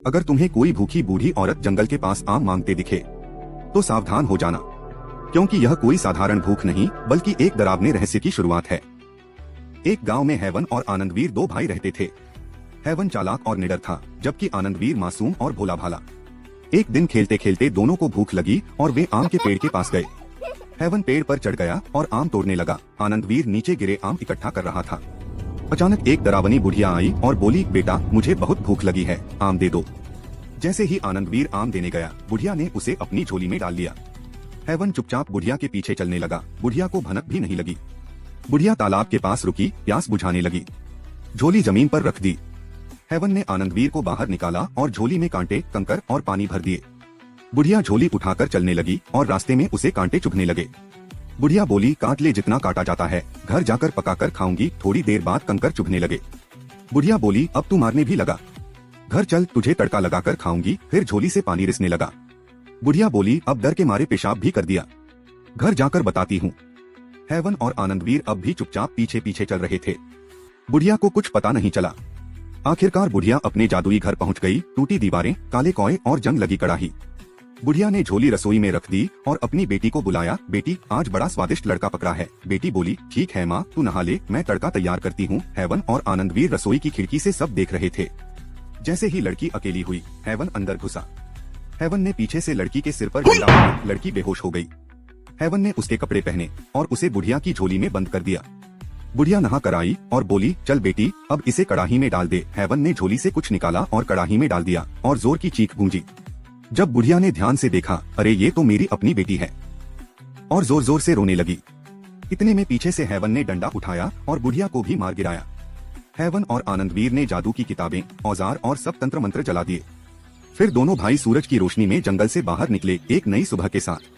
अगर तुम्हें कोई भूखी बूढ़ी औरत जंगल के पास आम मांगते दिखे तो सावधान हो जाना, क्योंकि यह कोई साधारण भूख नहीं बल्कि एक डरावने रहस्य की शुरुआत है। एक गांव में हैवन और आनंदवीर दो भाई रहते थे। हैवन चालाक और निडर था, जबकि आनंदवीर मासूम और भोला भाला। एक दिन खेलते खेलते दोनों को भूख लगी और वे आम के पेड़ के पास गए। हैवन पेड़ पर चढ़ गया और आम तोड़ने लगा। आनंदवीर नीचे गिरे आम इकट्ठा कर रहा था। अचानक एक डरावनी बुढ़िया आई और बोली, बेटा मुझे बहुत भूख लगी है, आम दे दो। जैसे ही आनंदवीर आम देने गया, बुढ़िया ने उसे अपनी झोली में डाल लिया। हैवन चुपचाप बुढ़िया के पीछे चलने लगा। बुढ़िया को भनक भी नहीं लगी। बुढ़िया तालाब के पास रुकी, प्यास बुझाने लगी। झोली जमीन पर रख दी। हैवन ने आनंदवीर को बाहर निकाला और झोली में कांटे, कंकर और पानी भर दिए। बुढ़िया झोली उठाकर चलने लगी और रास्ते में उसे कांटे चुभने लगे। बुढ़िया बोली, काट ले जितना काटा जाता है, घर जाकर पकाकर खाऊंगी। थोड़ी देर बाद कंकर चुभने लगे। बुढ़िया बोली, अब तू मारने भी लगा, घर चल तुझे तड़का लगाकर खाऊंगी। फिर झोली से पानी रिसने लगा। बुढ़िया बोली, अब डर के मारे पेशाब भी कर दिया, घर जाकर बताती हूँ। हैवन और आनंदवीर अब भी चुपचाप पीछे पीछे चल रहे थे। बुढ़िया को कुछ पता नहीं चला। आखिरकार बुढ़िया अपने जादुई घर पहुंच गई। टूटी दीवारें, काले कौए और जंग लगी कड़ाही। बुढ़िया ने झोली रसोई में रख दी और अपनी बेटी को बुलाया। बेटी, आज बड़ा स्वादिष्ट लड़का पकड़ा है। बेटी बोली, ठीक है माँ, तू नहा ले, मैं तड़का तैयार करती हूँ। हैवन और आनंदवीर रसोई की खिड़की से सब देख रहे थे। जैसे ही लड़की अकेली हुई, हैवन अंदर घुसा। हैवन ने पीछे से लड़की के सिर पर डंडा मारा। लड़की बेहोश हो गई। हैवन ने उसके कपड़े पहने और उसे बुढ़िया की झोली में बंद कर दिया। बुढ़िया नहा कर आई और बोली, चल बेटी, अब इसे कड़ाही में डाल दे। हैवन ने झोली से कुछ निकाला और कड़ाही में डाल दिया और जोर की चीख गूंजी। जब बुढ़िया ने ध्यान से देखा, अरे ये तो मेरी अपनी बेटी है, और जोर जोर से रोने लगी। इतने में पीछे से हैवन ने डंडा उठाया और बुढ़िया को भी मार गिराया। हैवन और आनंदवीर ने जादू की किताबें, औजार और सब तंत्र मंत्र जला दिए। फिर दोनों भाई सूरज की रोशनी में जंगल से बाहर निकले, एक नई सुबह के साथ।